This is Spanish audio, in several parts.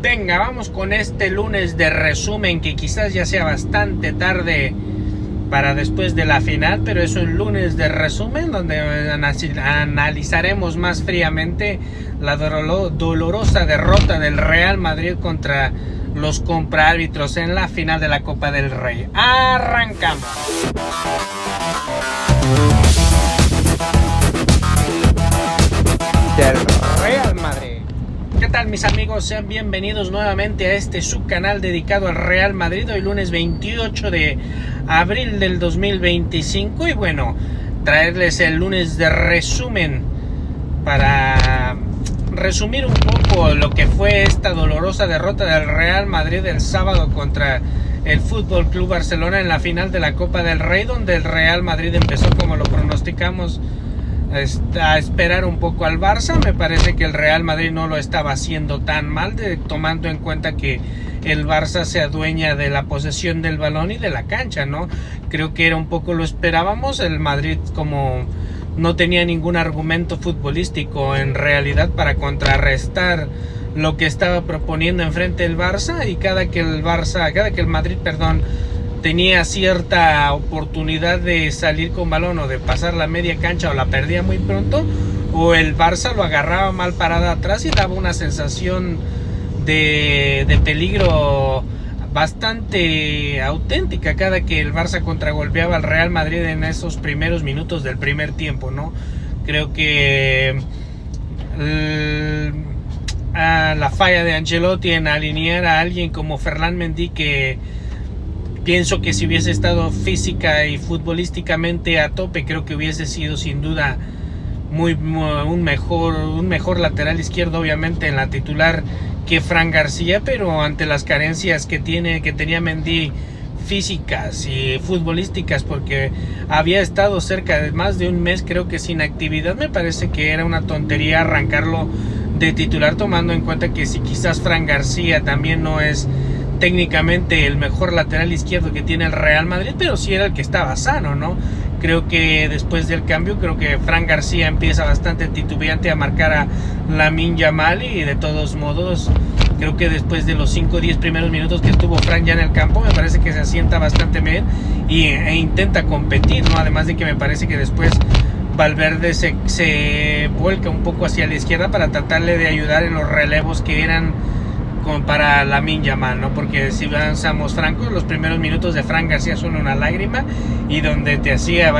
Venga, vamos con este lunes de resumen, que quizás ya sea bastante tarde para después de la final, pero es un lunes de resumen donde analizaremos más fríamente la dolorosa derrota del Real Madrid contra los compraárbitros en la final de la Copa del Rey. Arrancamos. Del Real Madrid. ¿Qué tal, mis amigos? Sean bienvenidos nuevamente a este subcanal dedicado al Real Madrid. Hoy lunes 28 de abril del 2025 y bueno, traerles el lunes de resumen para resumir un poco lo que fue esta dolorosa derrota del Real Madrid el sábado contra el Fútbol Club Barcelona en la final de la Copa del Rey, donde el Real Madrid empezó como lo pronosticamos, a esperar un poco al Barça. Me parece que el Real Madrid no lo estaba haciendo tan mal, tomando en cuenta que el Barça se adueña de la posesión del balón y de la cancha, ¿no? Creo que era un poco lo esperábamos. El Madrid, como no tenía ningún argumento futbolístico en realidad para contrarrestar lo que estaba proponiendo enfrente el Barça, y cada que el Madrid tenía cierta oportunidad de salir con balón o de pasar la media cancha, o la perdía muy pronto, o el Barça lo agarraba mal parada atrás y daba una sensación de peligro bastante auténtica cada que el Barça contragolpeaba al Real Madrid en esos primeros minutos del primer tiempo, ¿no? Creo que la falla de Ancelotti en alinear a alguien como Ferland Mendy, que pienso que si hubiese estado física y futbolísticamente a tope, creo que hubiese sido sin duda un mejor lateral izquierdo, obviamente en la titular, que Fran García, pero ante las carencias que tenía Mendy físicas y futbolísticas, porque había estado cerca de más de un mes, creo que sin actividad, me parece que era una tontería arrancarlo de titular, tomando en cuenta que si quizás Fran García también no es técnicamente el mejor lateral izquierdo que tiene el Real Madrid, pero sí era el que estaba sano, ¿no? Creo que después del cambio, creo que Fran García empieza bastante titubeante a marcar a Lamine Yamal, y de todos modos creo que después de los 5 o 10 primeros minutos que estuvo Fran ya en el campo, me parece que se asienta bastante bien e intenta competir, ¿no? Además de que me parece que después Valverde se vuelca un poco hacia la izquierda para tratarle de ayudar en los relevos que eran como para Lamine Yamal, ¿no? Porque si seamos francos, los primeros minutos de Fran García son una lágrima, y donde te hacía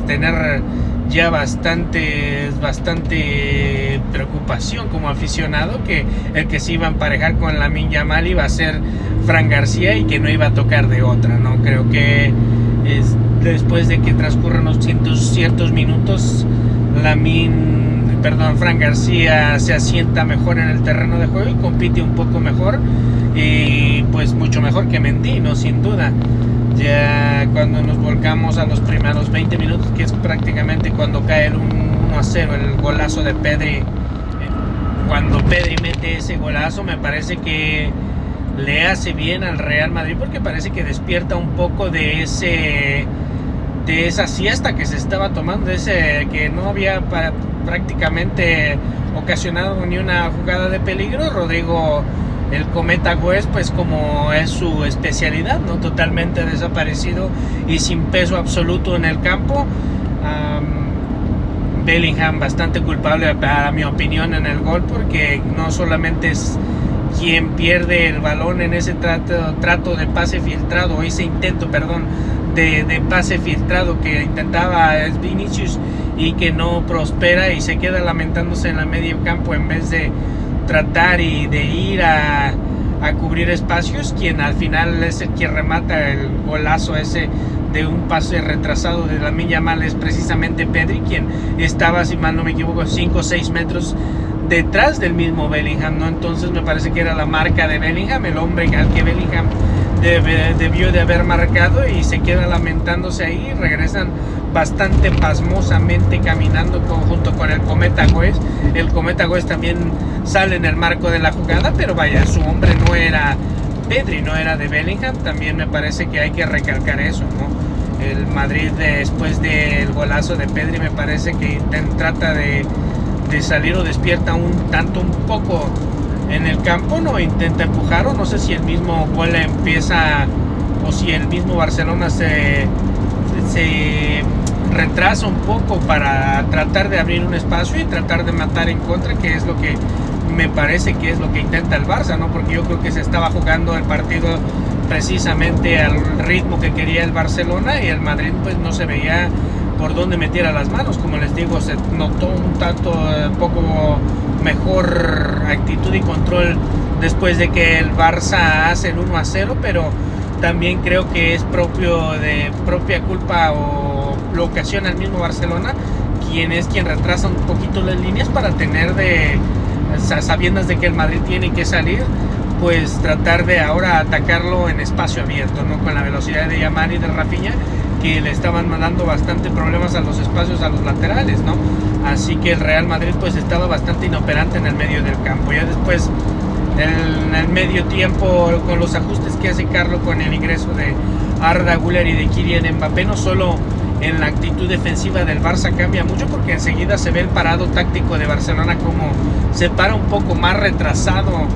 tener ya bastante preocupación como aficionado que el que se iba a emparejar con Lamine Yamal iba a ser Fran García, y que no iba a tocar de otra, ¿no? Creo que después de que transcurran unos ciertos minutos, Fran García se asienta mejor en el terreno de juego y compite un poco mejor, y pues mucho mejor que Mendy, ¿no? Sin duda. Ya cuando nos volcamos a los primeros 20 minutos, que es prácticamente cuando cae el 1-0, el golazo de Pedri, cuando Pedri mete ese golazo, me parece que le hace bien al Real Madrid, porque parece que despierta un poco de esa siesta que se estaba tomando, que no había prácticamente ocasionado ni una jugada de peligro. Rodrigo, el Cometa Güez, pues como es su especialidad, no, totalmente desaparecido y sin peso absoluto en el campo. Bellingham bastante culpable, a mi opinión, en el gol, porque no solamente es quien pierde el balón en ese trato de pase filtrado, o ese intento, de pase filtrado que intentaba Vinicius y que no prospera, y se queda lamentándose en la medio campo en vez de tratar y de ir a cubrir espacios. Quien al final es el que remata el golazo ese de un pase retrasado de Lamine Yamal es precisamente Pedri, quien estaba, si mal no me equivoco, 5 o 6 metros detrás del mismo Bellingham, ¿no? Entonces me parece que era la marca de Bellingham, el hombre al que Bellingham debió de haber marcado, y se queda lamentándose ahí. Regresan bastante pasmosamente caminando junto con el Cometa Güez. El Cometa Güez también sale en el marco de la jugada, pero vaya, su hombre no era Pedri, no era de Bellingham. También me parece que hay que recalcar eso, ¿no? El Madrid, después del golazo de Pedri, me parece que trata de salir, o despierta un poco en el campo, no intenta empujar, o no sé si el mismo gol empieza, o si el mismo Barcelona se retrasa un poco para tratar de abrir un espacio y tratar de matar en contra, que es lo que me parece que es lo que intenta el Barça, ¿no? Porque yo creo que se estaba jugando el partido precisamente al ritmo que quería el Barcelona, y el Madrid pues no se veía por dónde metiera las manos. Como les digo, se notó un tanto poco mejor actitud y control después de que el Barça hace el 1-0, pero también creo que es propia culpa, o lo ocasiona el mismo Barcelona, quien retrasa un poquito las líneas para tener sabiendas de que el Madrid tiene que salir, pues tratar de ahora atacarlo en espacio abierto, ¿no? Con la velocidad de Yamal y de Rafinha, que le estaban mandando bastante problemas a los espacios, a los laterales, ¿no? Así que el Real Madrid pues estaba bastante inoperante en el medio del campo. Ya después, en el medio tiempo, con los ajustes que hace Carlo, con el ingreso de Arda Güler y de Kylian Mbappé, no solo en la actitud defensiva del Barça cambia mucho, porque enseguida se ve el parado táctico de Barcelona, como se para un poco más retrasado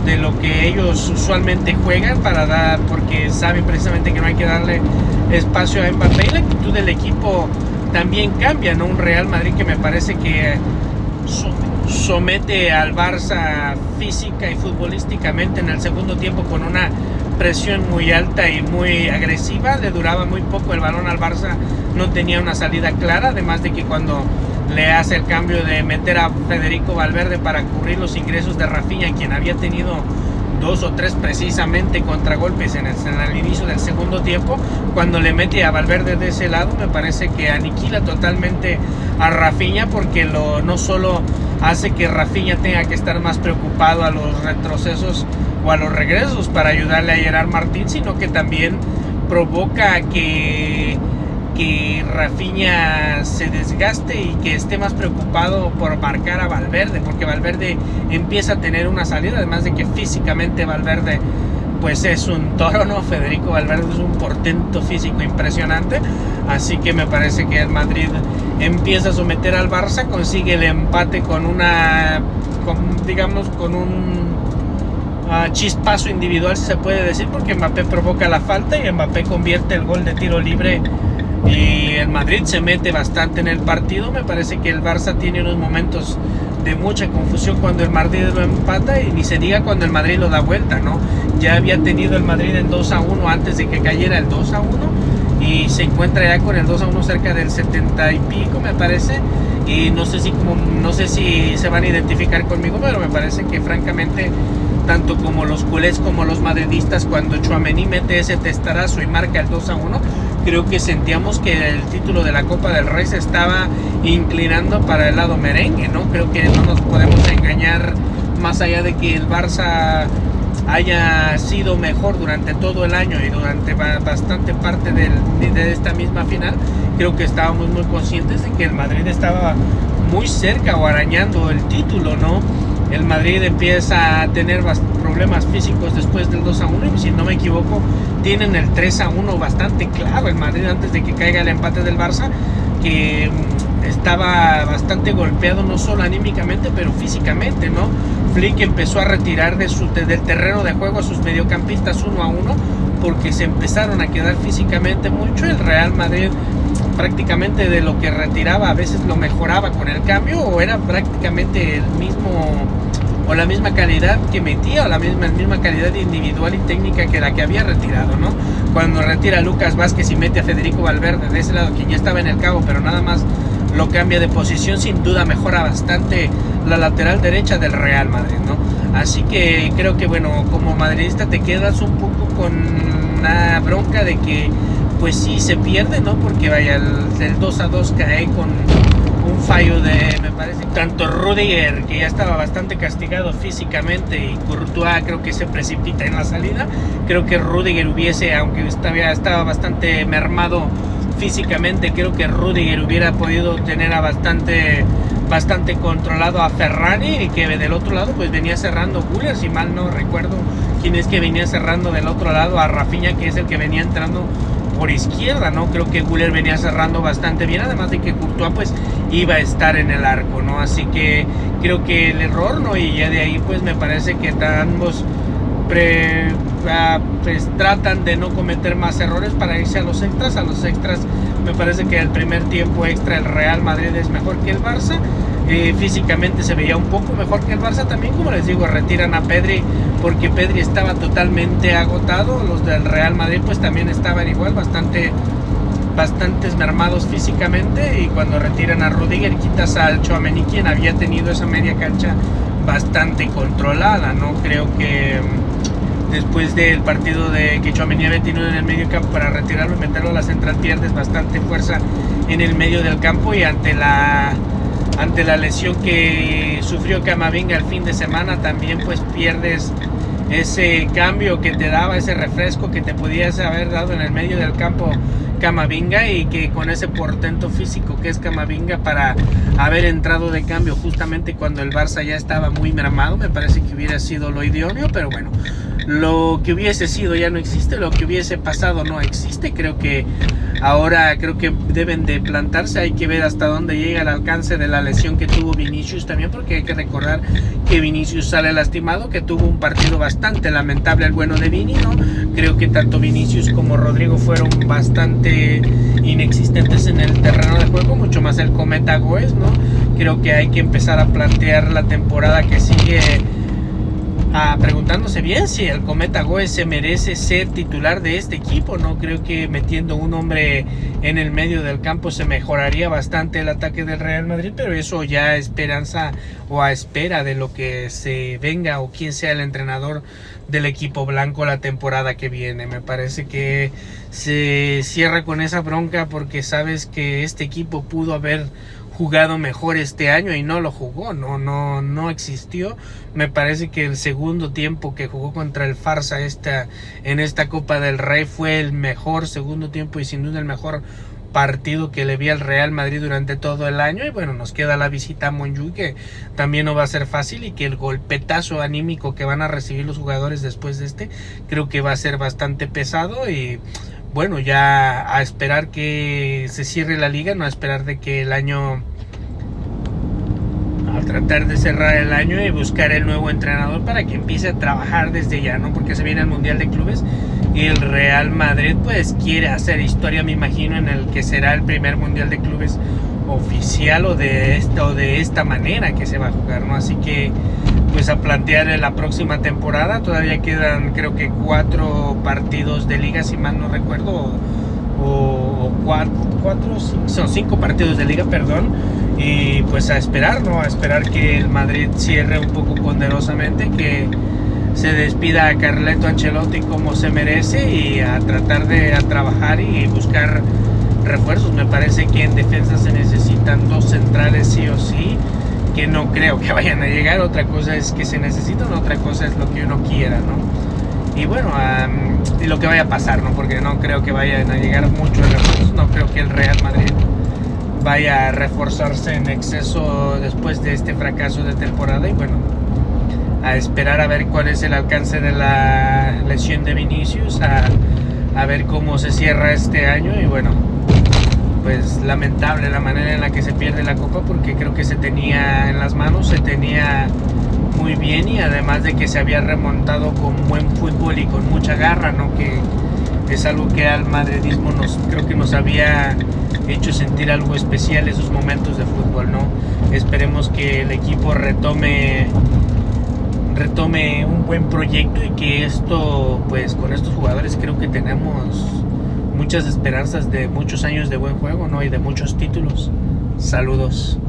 de lo que ellos usualmente juegan, porque saben precisamente que no hay que darle espacio a Mbappé, y la actitud del equipo también cambia, ¿no? Un Real Madrid que me parece que somete al Barça física y futbolísticamente en el segundo tiempo, con una presión muy alta y muy agresiva. Le duraba muy poco el balón al Barça, no tenía una salida clara, además de que cuando le hace el cambio de meter a Federico Valverde para cubrir los ingresos de Rafinha, quien había tenido 2 o 3 precisamente contragolpes en el inicio del segundo tiempo, cuando le mete a Valverde de ese lado, me parece que aniquila totalmente a Rafinha, porque no solo hace que Rafinha tenga que estar más preocupado a los retrocesos o a los regresos para ayudarle a Gerard Martín, sino que también provoca que Rafinha se desgaste y que esté más preocupado por marcar a Valverde, porque Valverde empieza a tener una salida, además de que físicamente Valverde pues es un toro, ¿no? Federico Valverde es un portento físico impresionante. Así que me parece que el Madrid empieza a someter al Barça, consigue el empate con un chispazo individual, si se puede decir, porque Mbappé provoca la falta y Mbappé convierte el gol de tiro libre, y el Madrid se mete bastante en el partido. Me parece que el Barça tiene unos momentos de mucha confusión cuando el Madrid lo empata, y ni se diga cuando el Madrid lo da vuelta, ¿no? Ya había tenido el Madrid el 2-1 antes de que cayera el 2-1, y se encuentra ya con el 2-1 cerca del 70 y pico, me parece. Y no sé si se van a identificar conmigo, pero me parece que francamente, tanto como los culés como los madridistas, cuando Tchouaméni mete ese testarazo y marca el 2-1, creo que sentíamos que el título de la Copa del Rey se estaba inclinando para el lado merengue, ¿no? Creo que no nos podemos engañar, más allá de que el Barça haya sido mejor durante todo el año y durante bastante parte de esta misma final. Creo que estábamos muy conscientes de que el Madrid estaba muy cerca o arañando el título, ¿no? El Madrid empieza a tener problemas físicos después del 2-1, y si no me equivoco tienen el 3-1 bastante claro el Madrid antes de que caiga el empate del Barça, que estaba bastante golpeado, no solo anímicamente pero físicamente, ¿no? Flick empezó a retirar del terreno de juego a sus mediocampistas 1-1 porque se empezaron a quedar físicamente mucho. El Real Madrid prácticamente de lo que retiraba a veces lo mejoraba con el cambio, o era prácticamente el mismo, o la misma calidad que metía, o la misma calidad individual y técnica que la que había retirado, ¿no? Cuando retira a Lucas Vázquez y mete a Federico Valverde de ese lado, quien ya estaba en el cabo, pero nada más lo cambia de posición, sin duda mejora bastante la lateral derecha del Real Madrid, ¿no? Así que creo que, bueno, como madridista te quedas un poco con una bronca de que pues sí se pierde, ¿no? Porque vaya, el 2-2 cae con un fallo de, me parece, tanto Rudiger, que ya estaba bastante castigado físicamente, y Courtois creo que se precipita en la salida. Creo que Rudiger aunque estaba bastante mermado físicamente, creo que Rudiger hubiera podido tener a bastante controlado a Ferrari, y que del otro lado pues venía cerrando Güler, si mal no recuerdo quién es que venía cerrando del otro lado a Rafinha, que es el que venía entrando por izquierda, ¿no? Creo que Güler venía cerrando bastante bien, además de que Courtois pues iba a estar en el arco, ¿no? Así que creo que el error, ¿no? Y ya de ahí pues me parece que ambos pues tratan de no cometer más errores para irse a los extras. A los extras me parece que el primer tiempo extra el Real Madrid es mejor que el Barça. Físicamente se veía un poco mejor que el Barça también. Como les digo, retiran a Pedri porque Pedri estaba totalmente agotado. Los del Real Madrid pues también estaban igual, bastantes mermados físicamente. Y cuando retiran a Rudiger, quitas al Tchouaméni, quien había tenido esa media cancha bastante controlada, ¿no? Creo que después del partido de que Tchouaméni había tenido en el medio campo, para retirarlo y meterlo a la central, pierdes bastante fuerza en el medio del campo. Y ante la lesión que sufrió Camavinga el fin de semana, también pues pierdes ese cambio que te daba, ese refresco que te podías haber dado en el medio del campo Camavinga, y que con ese portento físico que es Camavinga, para haber entrado de cambio justamente cuando el Barça ya estaba muy mermado, me parece que hubiera sido lo idóneo. Pero bueno, lo que hubiese sido ya no existe, lo que hubiese pasado no existe. Creo que ahora deben de plantarse. Hay que ver hasta dónde llega el alcance de la lesión que tuvo Vinicius también, porque hay que recordar que Vinicius sale lastimado, que tuvo un partido bastante lamentable el bueno de Vini, ¿no? Creo que tanto Vinicius como Rodrigo fueron bastante inexistentes en el terreno de juego, mucho más el Cometa Goes, ¿no? Creo que hay que empezar a plantear la temporada que sigue preguntándose bien si el Cometa Goes se merece ser titular de este equipo, ¿no? Creo que metiendo un hombre en el medio del campo se mejoraría bastante el ataque del Real Madrid, pero eso ya a esperanza o a espera de lo que se venga o quién sea el entrenador del equipo blanco la temporada que viene. Me parece que se cierra con esa bronca porque sabes que este equipo pudo haber jugado mejor este año y no lo jugó, no existió. Me parece que el segundo tiempo que jugó contra el Barça en esta Copa del Rey fue el mejor segundo tiempo y sin duda el mejor partido que le vi al Real Madrid durante todo el año. Y bueno, nos queda la visita a Montjuic, que también no va a ser fácil, y que el golpetazo anímico que van a recibir los jugadores después de creo que va a ser bastante pesado. Y bueno, ya a esperar que se cierre la liga, no a esperar de que a tratar de cerrar el año y buscar el nuevo entrenador para que empiece a trabajar desde ya, ¿no? Porque se viene el Mundial de Clubes y el Real Madrid pues quiere hacer historia, me imagino, en el que será el primer Mundial de Clubes oficial o de esta manera que se va a jugar, ¿no? Así que pues a plantear en la próxima temporada. Todavía quedan creo que 4 partidos de liga, si mal no recuerdo, o 5 partidos de liga, perdón. Y pues a esperar, ¿no? A esperar que el Madrid cierre un poco ponderosamente, que se despida a Carleto Ancelotti como se merece, y a tratar de trabajar y buscar refuerzos. Me parece que en defensa se necesitan 2 centrales sí o sí, que no creo que vayan a llegar. Otra cosa es que se necesitan, otra cosa es lo que uno quiera, ¿no? Y bueno, y lo que vaya a pasar, ¿no? Porque no creo que vayan a llegar muchos refuerzos. No creo que el Real Madrid vaya a reforzarse en exceso después de este fracaso de temporada. Y bueno, a esperar a ver cuál es el alcance de la lesión de Vinicius, a ver cómo se cierra este año. Y bueno, pues lamentable la manera en la que se pierde la Copa, porque creo que se tenía en las manos, se tenía muy bien, y además de que se había remontado con buen fútbol y con mucha garra, ¿no? Que es algo que al madridismo creo que nos había hecho sentir algo especial esos momentos de fútbol, ¿no? Esperemos que el equipo retome un buen proyecto, y que esto, pues con estos jugadores creo que tenemos muchas esperanzas de muchos años de buen juego, ¿no? Y de muchos títulos. Saludos.